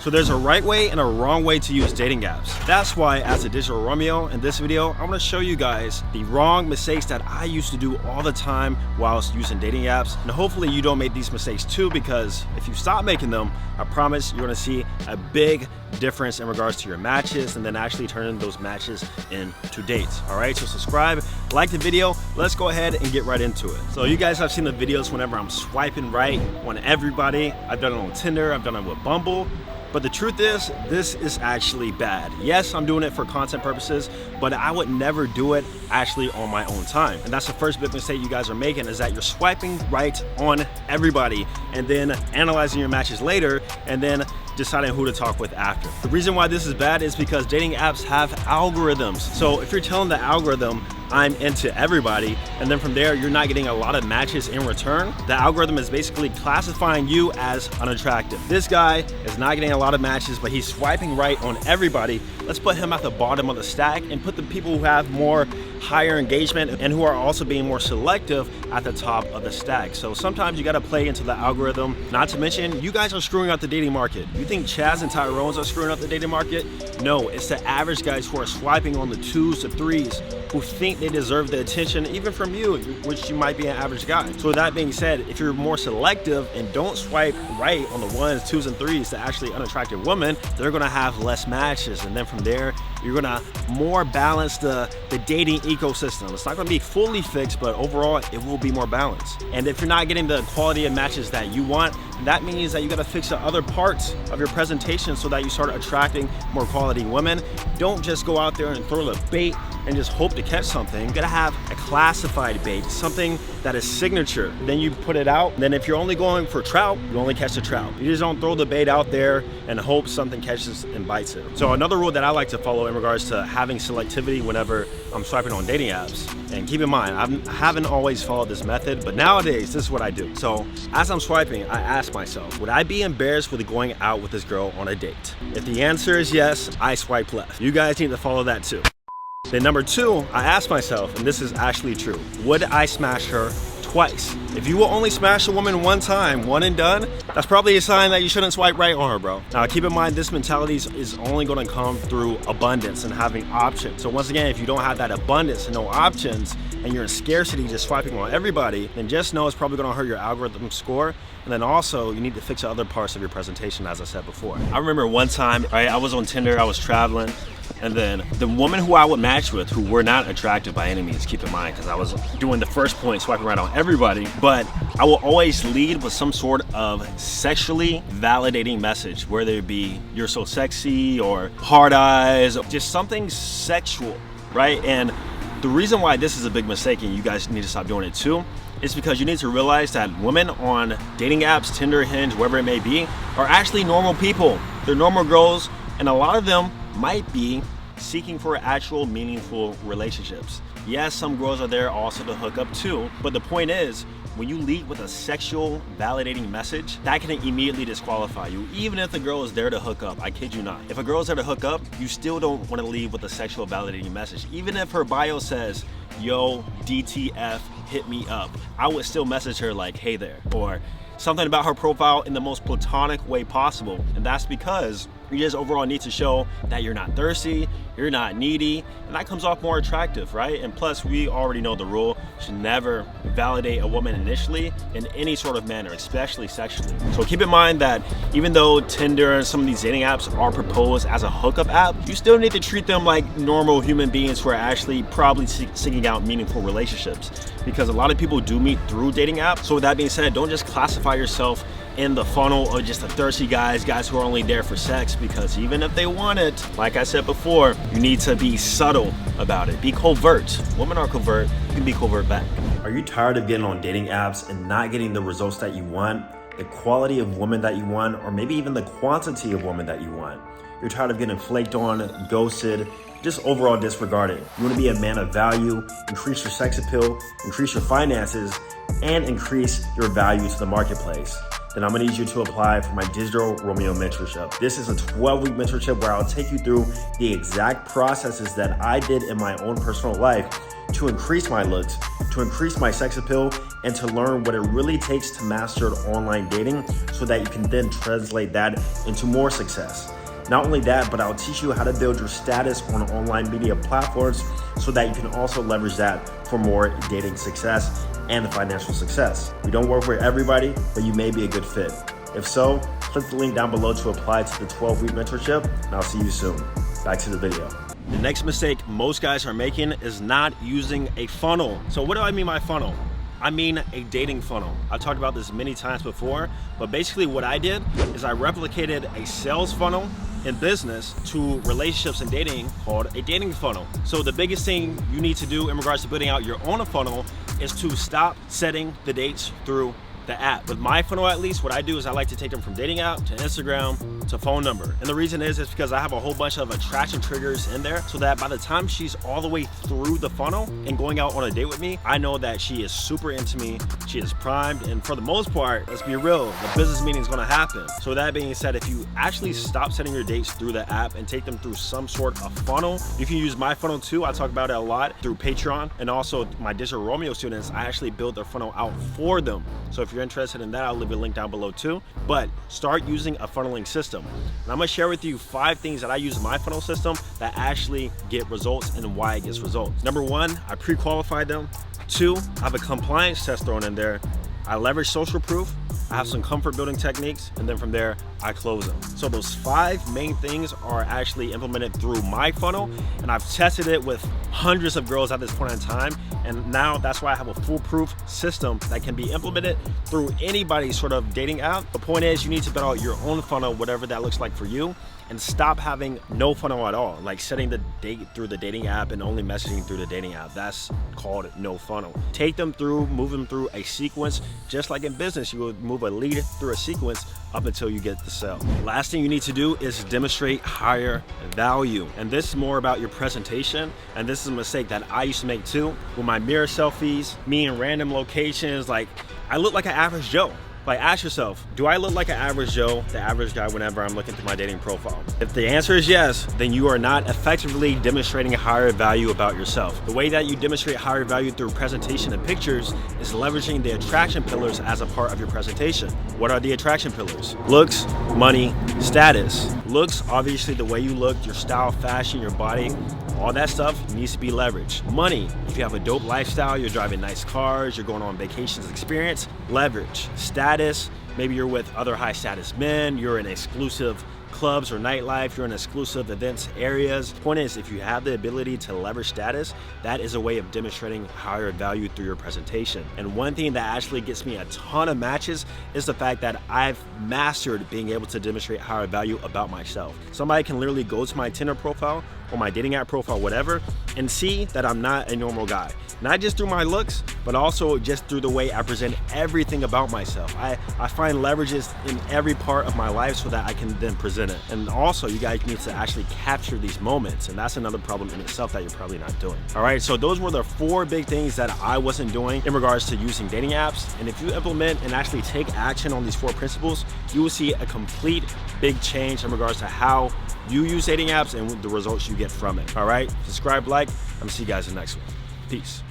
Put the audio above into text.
So there's a right way and a wrong way to use dating apps. That's why, as a digital Romeo, in this video, I'm gonna show you guys the wrong mistakes that I used to do all the time whilst using dating apps. And hopefully you don't make these mistakes too, because if you stop making them, I promise you're gonna see a big difference in regards to your matches and then actually turning those matches into dates. All right, so subscribe, like the video. Let's go ahead and get right into it. So you guys have seen the videos whenever I'm swiping right on everybody. I've done it on Tinder, I've done it with Bumble. But the truth is, this is actually bad. Yes, I'm doing it for content purposes, but I would never do it actually on my own time. And that's the first big mistake you guys are making, is that you're swiping right on everybody and then analyzing your matches later and then deciding who to talk with after. The reason why this is bad is because dating apps have algorithms. So if you're telling the algorithm, I'm into everybody, and then from there you're not getting a lot of matches in return, the algorithm is basically classifying you as unattractive. This guy is not getting a lot of matches, but he's swiping right on everybody. Let's put him at the bottom of the stack and put the people who have more higher engagement and who are also being more selective at the top of the stack. So sometimes you gotta play into the algorithm. Not to mention, you guys are screwing up the dating market. You think Chaz and Tyrone's are screwing up the dating market? No, it's the average guys who are swiping on the 2s to 3s, who think they deserve the attention even from you, which you might be an average guy. So with that being said, if you're more selective and don't swipe right on the 1s, 2s, and 3s to actually unattractive women, they're gonna have less matches. And then from there, you're gonna more balance the dating ecosystem. It's not gonna be fully fixed, but overall, it will be more balanced. And if you're not getting the quality of matches that you want, that means that you gotta fix the other parts of your presentation so that you start attracting more quality women. Don't just go out there and throw the bait and just hope to catch something. You gotta have a classified bait, something that is signature. Then you put it out, and then if you're only going for trout, you only catch the trout. You just don't throw the bait out there and hope something catches and bites it. So another rule that I like to follow in regards to having selectivity whenever I'm swiping on dating apps, and keep in mind, I haven't always followed this method, but nowadays, this is what I do. So as I'm swiping, I ask myself, would I be embarrassed with going out with this girl on a date? If the answer is yes, I swipe left. You guys need to follow that too. Then number 2, I ask myself, and this is actually true, would I smash her twice? If you will only smash a woman one time, one and done, that's probably a sign that you shouldn't swipe right on her, bro. Now keep in mind, this mentality is only gonna come through abundance and having options. So once again, if you don't have that abundance and no options, and you're in scarcity just swiping on everybody, then just know it's probably gonna hurt your algorithm score. And then also, you need to fix the other parts of your presentation, as I said before. I remember one time, right, I was on Tinder, I was traveling, and then the woman who I would match with, who were not attractive by any means, keep in mind, because I was doing the first point, swiping right on everybody, but I will always lead with some sort of sexually validating message, whether it be you're so sexy or hard eyes, just something sexual, right? And the reason why this is a big mistake, and you guys need to stop doing it too, is because you need to realize that women on dating apps, Tinder, Hinge, wherever it may be, are actually normal people. They're normal girls, and a lot of them might be seeking for actual meaningful relationships. Yes, some girls are there also to hook up too, but the point is, when you lead with a sexual validating message, that can immediately disqualify you, even if the girl is there to hook up. I kid you not. If a girl is there to hook up, you still don't want to lead with a sexual validating message. Even if her bio says, yo, DTF, hit me up, I would still message her like, hey there, or something about her profile in the most platonic way possible. And that's because you just overall need to show that you're not thirsty, you're not needy, and that comes off more attractive, right? And plus, we already know the rule: you should never validate a woman initially in any sort of manner, especially sexually. So keep in mind that even though Tinder and some of these dating apps are proposed as a hookup app, you still need to treat them like normal human beings who are actually probably seeking out meaningful relationships, because a lot of people do meet through dating apps. So with that being said, don't just classify yourself in the funnel of just the thirsty guys who are only there for sex, because even if they want it, like I said before, you need to be subtle about it. Be covert. Women are covert, you can be covert back. Are you tired of getting on dating apps and not getting the results that you want, the quality of women that you want, or maybe even the quantity of women that you want? You're tired of getting flaked on, ghosted, just overall disregarded. You want to be a man of value, increase your sex appeal, increase your finances, and increase your value to the marketplace. Then I'm gonna need you to apply for my Digital Romeo Mentorship. This is a 12-week mentorship where I'll take you through the exact processes that I did in my own personal life to increase my looks, to increase my sex appeal, and to learn what it really takes to master online dating so that you can then translate that into more success. Not only that, but I'll teach you how to build your status on online media platforms so that you can also leverage that for more dating success and the financial success. We don't work for everybody, but you may be a good fit. If so, click the link down below to apply to the 12-week mentorship, and I'll see you soon. Back to the video. The next mistake most guys are making is not using a funnel. So what do I mean by funnel? I mean a dating funnel. I've talked about this many times before, but basically what I did is I replicated a sales funnel in business to relationships and dating called a dating funnel. So the biggest thing you need to do in regards to building out your own funnel is to stop setting the dates through the app. With my funnel, at least, what I do is I like to take them from dating app to Instagram to phone number. And the reason is because I have a whole bunch of attraction triggers in there so that by the time she's all the way through the funnel and going out on a date with me, I know that she is super into me, she is primed, and for the most part, let's be real, the business meeting is gonna happen. So that being said, if you actually stop setting your dates through the app and take them through some sort of funnel, you can use my funnel too. I talk about it a lot through Patreon, and also my Digital Romeo students, I actually build their funnel out for them. So if you're interested in that, I'll leave a link down below too. But start using a funneling system. And I'm gonna share with you 5 things that I use in my funnel system that actually get results and why it gets results. Number 1, I pre-qualify them. 2, I have a compliance test thrown in there. I leverage social proof. I have some comfort building techniques, and then from there, I close them. So those 5 main things are actually implemented through my funnel, and I've tested it with hundreds of girls at this point in time, and now that's why I have a foolproof system that can be implemented through anybody's sort of dating app. The point is, you need to build out your own funnel, whatever that looks like for you, and stop having no funnel at all, like setting the date through the dating app and only messaging through the dating app. That's called no funnel. Take them through, move them through a sequence, just like in business, you would move a lead through a sequence up until you get the sale. Last thing you need to do is demonstrate higher value. And this is more about your presentation. And this is a mistake that I used to make too. With my mirror selfies, me in random locations, like I look like an average Joe. Like, ask yourself, do I look like an average Joe, the average guy, whenever I'm looking through my dating profile? If the answer is yes, then you are not effectively demonstrating a higher value about yourself. The way that you demonstrate higher value through presentation and pictures is leveraging the attraction pillars as a part of your presentation. What are the attraction pillars? Looks, money, status. Looks, obviously the way you look, your style, fashion, your body, all that stuff needs to be leveraged. Money, if you have a dope lifestyle, you're driving nice cars, you're going on vacations, experience, leverage. Status, maybe you're with other high status men, you're in exclusive clubs or nightlife, you're in exclusive events areas. Point is, if you have the ability to leverage status, that is a way of demonstrating higher value through your presentation. And one thing that actually gets me a ton of matches is the fact that I've mastered being able to demonstrate higher value about myself. Somebody can literally go to my Tinder profile or my dating app profile, whatever, and see that I'm not a normal guy. Not just through my looks, but also just through the way I present everything about myself. I find leverages in every part of my life so that I can then present it. And also, you guys need to actually capture these moments, and that's another problem in itself that you're probably not doing. All right, so those were the 4 big things that I wasn't doing in regards to using dating apps. And if you implement and actually take action on these 4 principles, you will see a complete big change in regards to how you use dating apps and the results you get from it. All right, subscribe, like, I'm gonna see you guys in the next one. Peace.